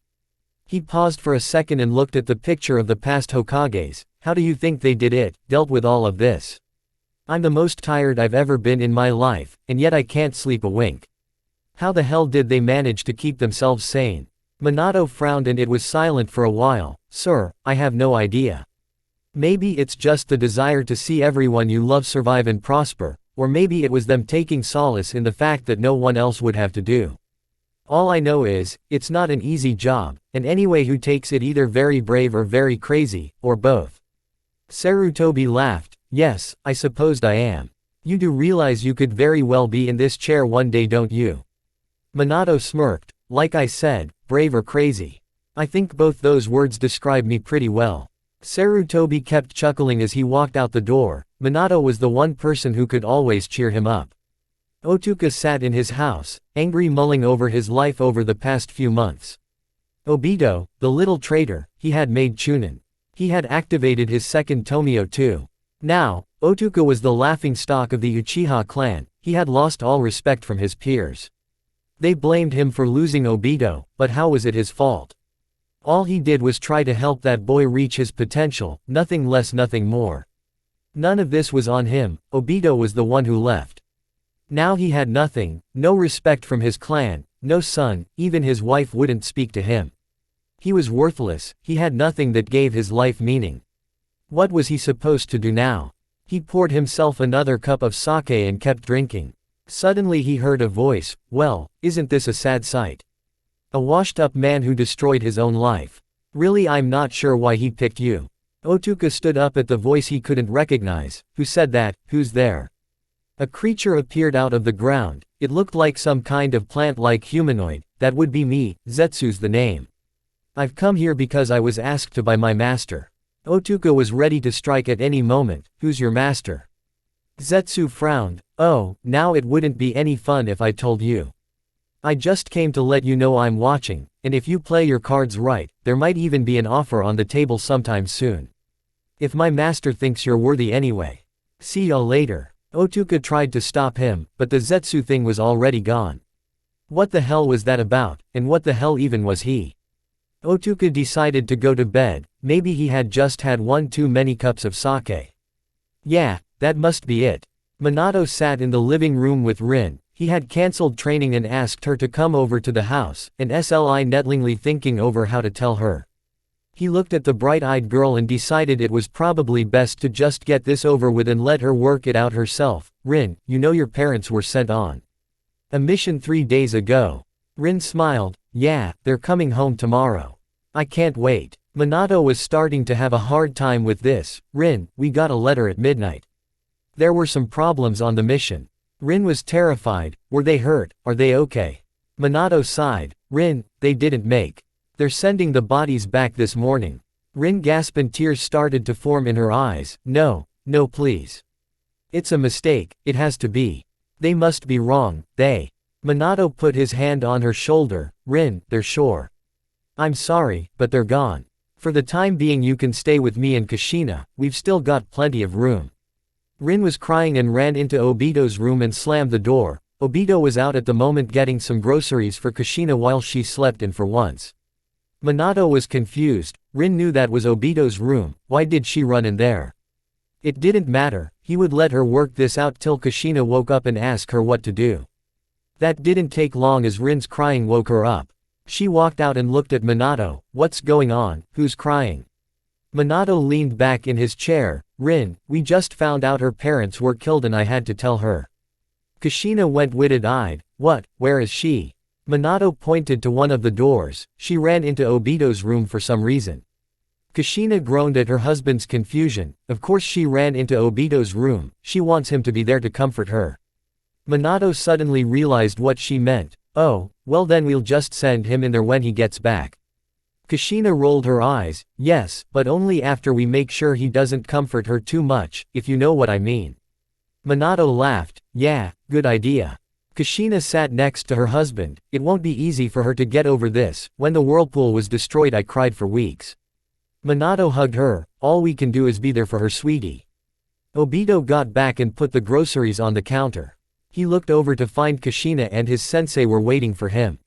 He paused for a second and looked at the picture of the past Hokages. How do you think they did it, dealt with all of this? I'm the most tired I've ever been in my life, and yet I can't sleep a wink. How the hell did they manage to keep themselves sane? Minato frowned and it was silent for a while. Sir, I have no idea. Maybe it's just the desire to see everyone you love survive and prosper, or maybe it was them taking solace in the fact that no one else would have to do. All I know is, it's not an easy job, and anyone who takes it either very brave or very crazy, or both. Sarutobi laughed. Yes, I supposed I am. You do realize you could very well be in this chair one day, don't you? Minato smirked. Like I said, brave or crazy. I think both those words describe me pretty well. Sarutobi kept chuckling as he walked out the door. Minato was the one person who could always cheer him up. Otsuka sat in his house, angry, mulling over his life over the past few months. Obito, the little traitor, he had made Chunin. He had activated his second Tomio too. Now, Otsuka was the laughingstock of the Uchiha clan. He had lost all respect from his peers. They blamed him for losing Obito, but how was it his fault? All he did was try to help that boy reach his potential, nothing less, nothing more. None of this was on him. Obito was the one who left. Now he had nothing, no respect from his clan, no son, even his wife wouldn't speak to him. He was worthless, he had nothing that gave his life meaning. What was he supposed to do now? He poured himself another cup of sake and kept drinking. Suddenly he heard a voice. Well, isn't this a sad sight? A washed-up man who destroyed his own life. Really, I'm not sure why he picked you. Otsuka stood up at the voice he couldn't recognize. Who said that? Who's there? A creature appeared out of the ground. It looked like some kind of plant-like humanoid. That would be me. Zetsu's the name. I've come here because I was asked to by my master. Otsuka was ready to strike at any moment. Who's your master? Zetsu frowned. Oh, now it wouldn't be any fun if I told you. I just came to let you know I'm watching, and if you play your cards right, there might even be an offer on the table sometime soon. If my master thinks you're worthy anyway. See y'all later. Otsuka tried to stop him, but the Zetsu thing was already gone. What the hell was that about, and what the hell even was he? Otsuka decided to go to bed. Maybe he had just had one too many cups of sake. Yeah, that must be it. Minato sat in the living room with Rin. He had cancelled training and asked her to come over to the house, and Sli nettlingly thinking over how to tell her. He looked at the bright-eyed girl and decided it was probably best to just get this over with and let her work it out herself. Rin, you know your parents were sent on a mission 3 days ago. Rin smiled. Yeah, they're coming home tomorrow. I can't wait. Minato was starting to have a hard time with this. Rin, we got a letter at midnight. There were some problems on the mission. Rin was terrified. Were they hurt? Are they okay? Minato sighed. Rin, they didn't make. They're sending the bodies back this morning. Rin gasped and tears started to form in her eyes. No, no please. It's a mistake, it has to be. They must be wrong, they. Minato put his hand on her shoulder. Rin, they're sure. I'm sorry, but they're gone. For the time being you can stay with me and Kushina, we've still got plenty of room. Rin was crying and ran into Obito's room and slammed the door. Obito was out at the moment getting some groceries for Kushina while she slept in for once. Minato was confused. Rin knew that was Obito's room, why did she run in there? It didn't matter, he would let her work this out till Kushina woke up and asked her what to do. That didn't take long as Rin's crying woke her up. She walked out and looked at Minato. What's going on, who's crying? Minato leaned back in his chair. Rin, we just found out her parents were killed and I had to tell her. Kushina went witted-eyed. What, where is she? Minato pointed to one of the doors. She ran into Obito's room for some reason. Kushina groaned at her husband's confusion. Of course she ran into Obito's room, she wants him to be there to comfort her. Minato suddenly realized what she meant. Oh, well then we'll just send him in there when he gets back. Kushina rolled her eyes. Yes, but only after we make sure he doesn't comfort her too much, if you know what I mean. Minato laughed. Yeah, good idea. Kushina sat next to her husband. It won't be easy for her to get over this. When the whirlpool was destroyed I cried for weeks. Minato hugged her. All we can do is be there for her, sweetie. Obito got back and put the groceries on the counter. He looked over to find Kushina and his sensei were waiting for him.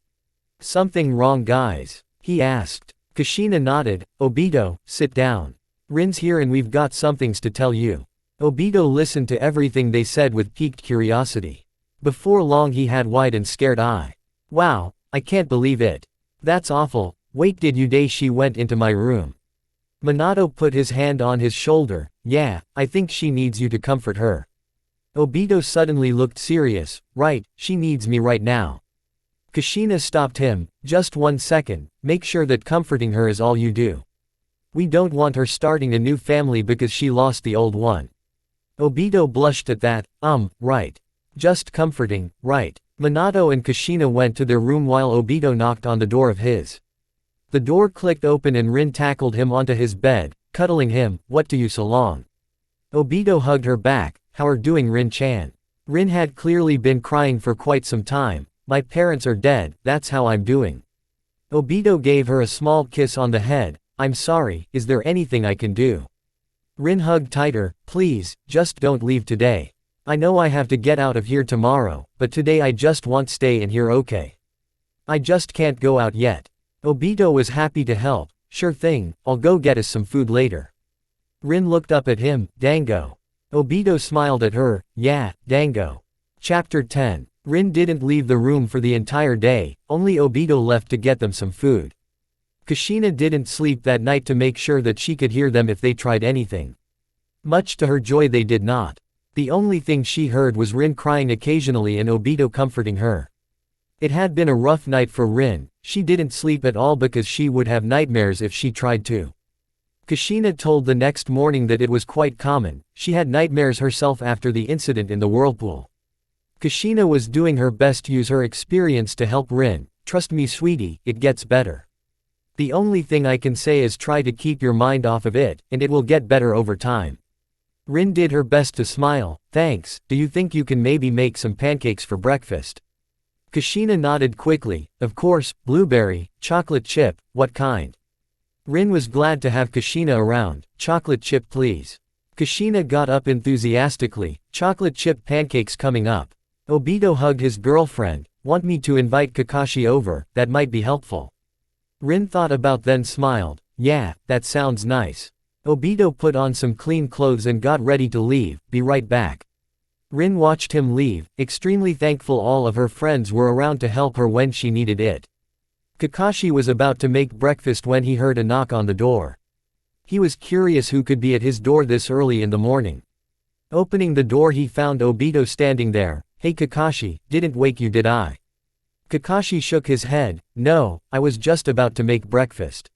Something wrong, guys? He asked. Kushina nodded. Obito, sit down. Rin's here and we've got some things to tell you. Obito listened to everything they said with piqued curiosity. Before long he had wide and scared eye. Wow, I can't believe it. That's awful. Wait, did you day she went into my room? Minato put his hand on his shoulder. Yeah, I think she needs you to comfort her. Obito suddenly looked serious. Right, she needs me right now. Kushina stopped him. Just 1 second, make sure that comforting her is all you do. We don't want her starting a new family because she lost the old one. Obito blushed at that. Right. Just comforting, right. Minato and Kushina went to their room while Obito knocked on the door of his. The door clicked open and Rin tackled him onto his bed, cuddling him. What do you so long? Obito hugged her back. How are doing, Rin-chan? Rin had clearly been crying for quite some time. My parents are dead, that's how I'm doing. Obito gave her a small kiss on the head. I'm sorry, is there anything I can do? Rin hugged tighter. Please, just don't leave today. I know I have to get out of here tomorrow, but today I just want to stay in here, okay? I just can't go out yet. Obito was happy to help. Sure thing, I'll go get us some food later. Rin looked up at him. Dango. Obito smiled at her. Yeah, Dango. Chapter 10. Rin didn't leave the room for the entire day, only Obito left to get them some food. Kushina didn't sleep that night to make sure that she could hear them if they tried anything. Much to her joy, they did not. The only thing she heard was Rin crying occasionally and Obito comforting her. It had been a rough night for Rin. She didn't sleep at all because she would have nightmares if she tried to. Kushina told the next morning that it was quite common. She had nightmares herself after the incident in the whirlpool. Kushina was doing her best to use her experience to help Rin. Trust me, sweetie, it gets better. The only thing I can say is try to keep your mind off of it, and it will get better over time. Rin did her best to smile. Thanks. Do you think you can maybe make some pancakes for breakfast? Kushina nodded quickly. Of course, blueberry, chocolate chip, what kind? Rin was glad to have Kushina around. Chocolate chip, please. Kushina got up enthusiastically. Chocolate chip pancakes coming up. Obito hugged his girlfriend. Want me to invite Kakashi over? That might be helpful. Rin thought about then smiled. Yeah, that sounds nice. Obito put on some clean clothes and got ready to leave. Be right back. Rin watched him leave, extremely thankful all of her friends were around to help her when she needed it. Kakashi was about to make breakfast when he heard a knock on the door. He was curious who could be at his door this early in the morning. Opening the door, he found Obito standing there. Hey Kakashi, didn't wake you, did I? Kakashi shook his head. No, I was just about to make breakfast.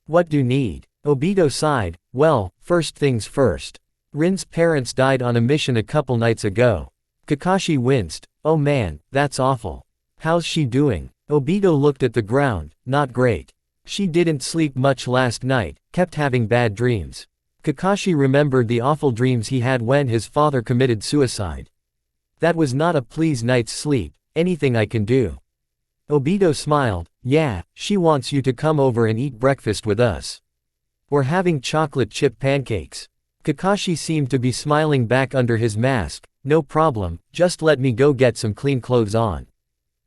What do you need? Obito sighed. Well, first things first. Rin's parents died on a mission a couple nights ago. Kakashi winced. Oh man, that's awful. How's she doing? Obito looked at the ground. Not great. She didn't sleep much last night, kept having bad dreams. Kakashi remembered the awful dreams he had when his father committed suicide. That was not a pleasant night's sleep. Anything I can do? Obito smiled. Yeah, she wants you to come over and eat breakfast with us. We're having chocolate chip pancakes. Kakashi seemed to be smiling back under his mask. No problem, just let me go get some clean clothes on.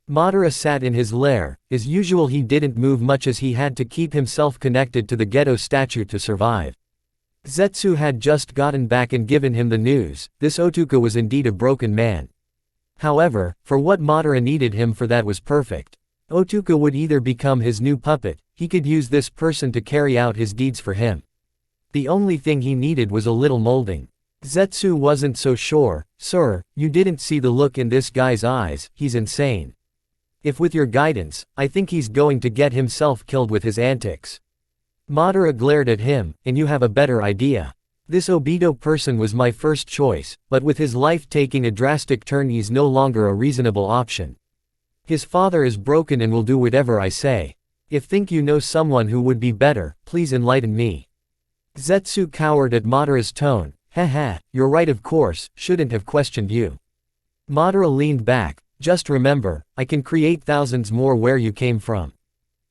Madara sat in his lair. As usual, he didn't move much as he had to keep himself connected to the ghetto statue to survive. Zetsu had just gotten back and given him the news. This Otsuka was indeed a broken man. However, for what Madara needed him for, that was perfect. Otsuka would either become his new puppet, he could use this person to carry out his deeds for him. The only thing he needed was a little molding. Zetsu wasn't so sure. Sir, you didn't see the look in this guy's eyes, he's insane. If with your guidance, I think he's going to get himself killed with his antics. Madara glared at him. And you have a better idea? This Obito person was my first choice, but with his life taking a drastic turn, he's no longer a reasonable option. His father is broken and will do whatever I say. If think you know someone who would be better, please enlighten me. Zetsu cowered at Madara's tone. Haha, you're right, of course, shouldn't have questioned you. Madara leaned back. Just remember, I can create thousands more where you came from.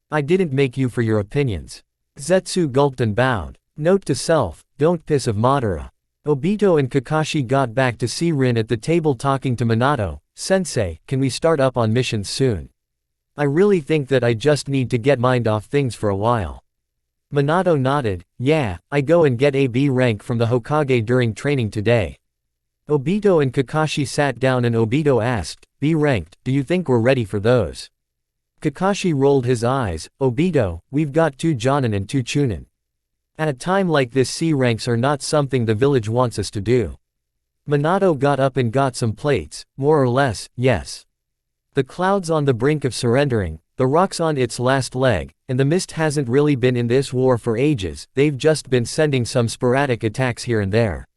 I didn't make you for your opinions. Zetsu gulped and bowed. Note to self, don't piss off Madara. Obito and Kakashi got back to see Rin at the table talking to Minato. Sensei, can we start up on missions soon? I really think that I just need to get mind off things for a while. Minato nodded. Yeah, I go and get a B rank from the Hokage during training today. Obito and Kakashi sat down and Obito asked, B ranked, do you think we're ready for those? Kakashi rolled his eyes. Obito, we've got 2 Jonin and 2 Chunin. At a time like this, C ranks are not something the village wants us to do. Minato got up and got some plates, more or less, yes. The clouds on the brink of surrendering, the rocks on its last leg, and the mist hasn't really been in this war for ages, they've just been sending some sporadic attacks here and there.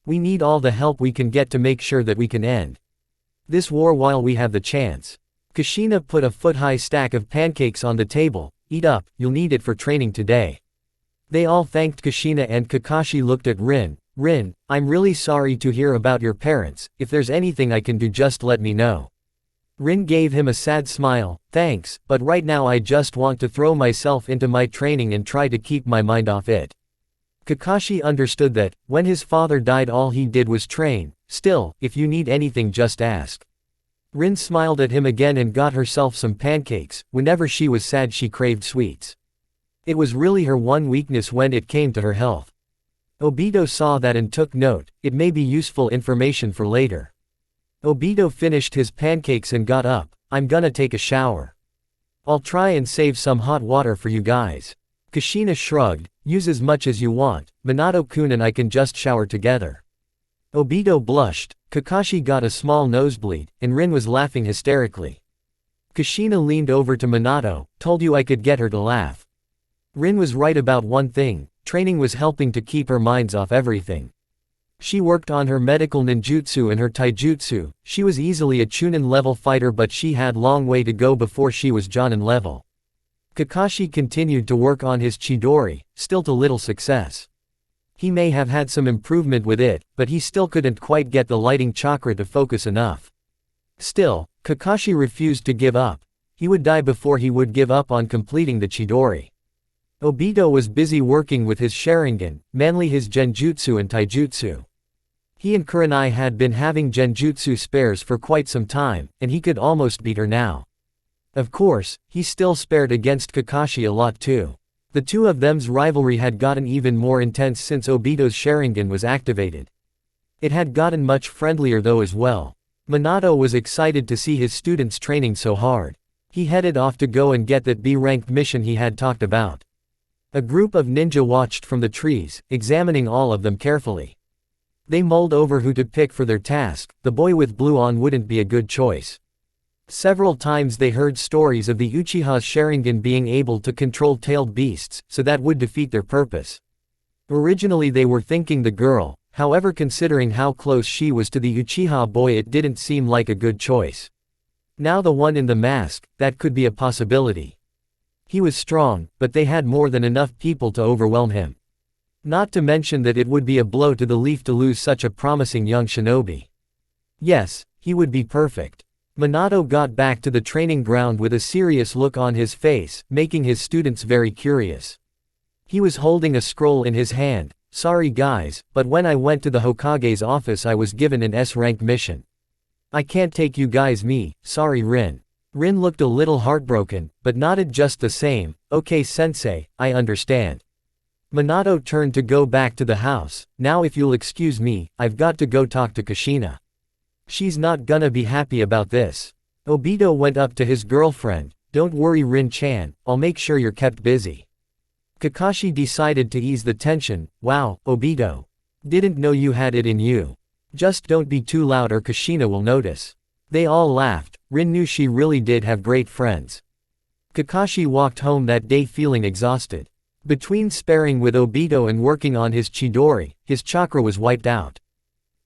We need all the help we can get to make sure that we can end this war while we have the chance. Kushina put a foot-high stack of pancakes on the table. Eat up, you'll need it for training today. They all thanked Kushina and Kakashi looked at Rin. Rin, I'm really sorry to hear about your parents, if there's anything I can do just let me know. Rin gave him a sad smile. Thanks, but right now I just want to throw myself into my training and try to keep my mind off it. Kakashi understood that, when his father died all he did was train. Still, if you need anything just ask. Rin smiled at him again and got herself some pancakes. Whenever she was sad she craved sweets. It was really her one weakness when it came to her health. Obito saw that and took note. It may be useful information for later. Obito finished his pancakes and got up. I'm gonna take a shower. I'll try and save some hot water for you guys. Kushina shrugged. Use as much as you want. Minato-kun and I can just shower together. Obito blushed. Kakashi got a small nosebleed, and Rin was laughing hysterically. Kushina leaned over to Minato. Told you I could get her to laugh. Rin was right about one thing. Training was helping to keep her minds off everything. She worked on her medical ninjutsu and her taijutsu. She was easily a Chunin level fighter, but she had long way to go before she was Jonin level. Kakashi continued to work on his Chidori, still to little success. He may have had some improvement with it, but he still couldn't quite get the lighting chakra to focus enough. Still, Kakashi refused to give up. He would die before he would give up on completing the Chidori. Obito was busy working with his Sharingan, mainly his Genjutsu and Taijutsu. He and Kurenai had been having Genjutsu spares for quite some time, and he could almost beat her now. Of course, he still spared against Kakashi a lot too. The two of them's rivalry had gotten even more intense since Obito's Sharingan was activated. It had gotten much friendlier though as well. Minato was excited to see his students training so hard. He headed off to go and get that B-ranked mission he had talked about. A group of ninja watched from the trees, examining all of them carefully. They mulled over who to pick for their task. The boy with blue on wouldn't be a good choice. Several times they heard stories of the Uchiha's Sharingan being able to control tailed beasts, so that would defeat their purpose. Originally they were thinking the girl, however considering how close she was to the Uchiha boy it didn't seem like a good choice. Now the one in the mask, that could be a possibility. He was strong, but they had more than enough people to overwhelm him. Not to mention that it would be a blow to the leaf to lose such a promising young shinobi. Yes, he would be perfect. Minato got back to the training ground with a serious look on his face, making his students very curious. He was holding a scroll in his hand. Sorry guys, but when I went to the Hokage's office I was given an S-rank mission. I can't take you guys sorry Rin. Rin looked a little heartbroken, but nodded just the same. Okay sensei, I understand. Minato turned to go back to the house. Now if you'll excuse me, I've got to go talk to Kushina. She's not gonna be happy about this. Obito went up to his girlfriend. Don't worry Rin-chan, I'll make sure you're kept busy. Kakashi decided to ease the tension. Wow, Obito. Didn't know you had it in you. Just don't be too loud or Kushina will notice. They all laughed. Rin knew she really did have great friends. Kakashi walked home that day feeling exhausted. Between sparring with Obito and working on his Chidori, his chakra was wiped out.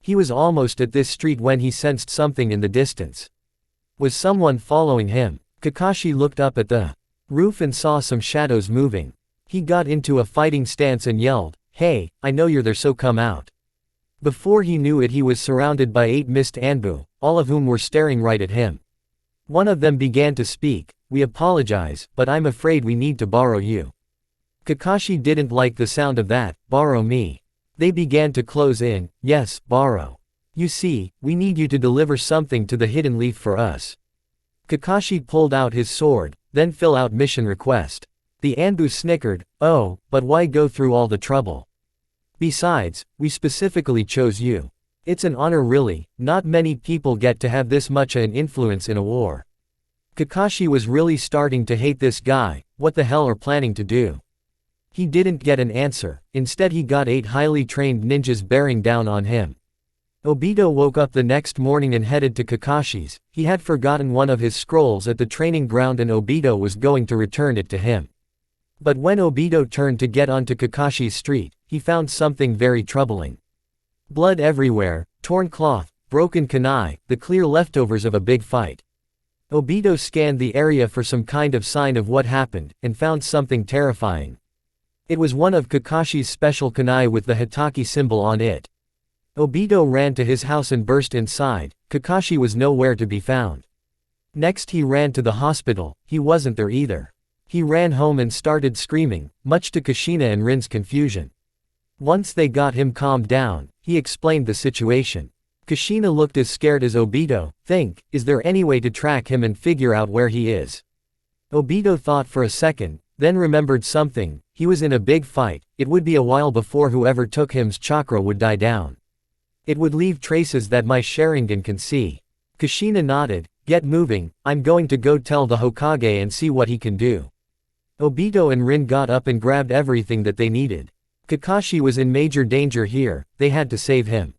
He was almost at this street when he sensed something in the distance. Was someone following him? Kakashi looked up at the roof and saw some shadows moving. He got into a fighting stance and yelled, "Hey, I know you're there, so come out." Before he knew it he was surrounded by 8 mist Anbu, all of whom were staring right at him. One of them began to speak. We apologize, but I'm afraid we need to borrow you. Kakashi didn't like the sound of that. Borrow me. They began to close in. Yes, borrow. You see, we need you to deliver something to the hidden leaf for us. Kakashi pulled out his sword, then fill out mission request. The Anbu snickered. Oh, but why go through all the trouble? Besides, we specifically chose you. It's an honor really, not many people get to have this much an influence in a war. Kakashi was really starting to hate this guy. What the hell are planning to do? He didn't get an answer, instead he got 8 highly trained ninjas bearing down on him. Obito woke up the next morning and headed to Kakashi's. He had forgotten one of his scrolls at the training ground and Obito was going to return it to him. But when Obito turned to get onto Kakashi's street, he found something very troubling. Blood everywhere, torn cloth, broken kunai, the clear leftovers of a big fight. Obito scanned the area for some kind of sign of what happened, and found something terrifying. It was one of Kakashi's special kunai with the Hitaki symbol on it. Obito ran to his house and burst inside. Kakashi was nowhere to be found. Next he ran to the hospital, he wasn't there either. He ran home and started screaming, much to Kushina and Rin's confusion. Once they got him calmed down, he explained the situation. Kushina looked as scared as Obito. Is there any way to track him and figure out where he is? Obito thought for a second, then remembered something. He was in a big fight, it would be a while before whoever took him's chakra would die down. It would leave traces that my Sharingan can see. Kushina nodded, get moving, I'm going to go tell the Hokage and see what he can do. Obito and Rin got up and grabbed everything that they needed. Kakashi was in major danger here, they had to save him.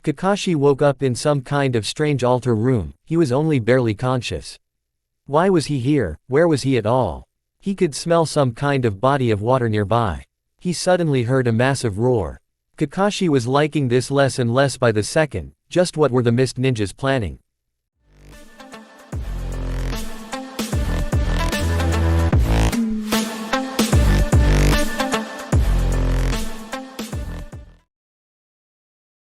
Kakashi woke up in some kind of strange altar room, he was only barely conscious. Why was he here, where was he at all? He could smell some kind of body of water nearby. He suddenly heard a massive roar. Kakashi was liking this less and less by the second. Just what were the mist ninjas planning?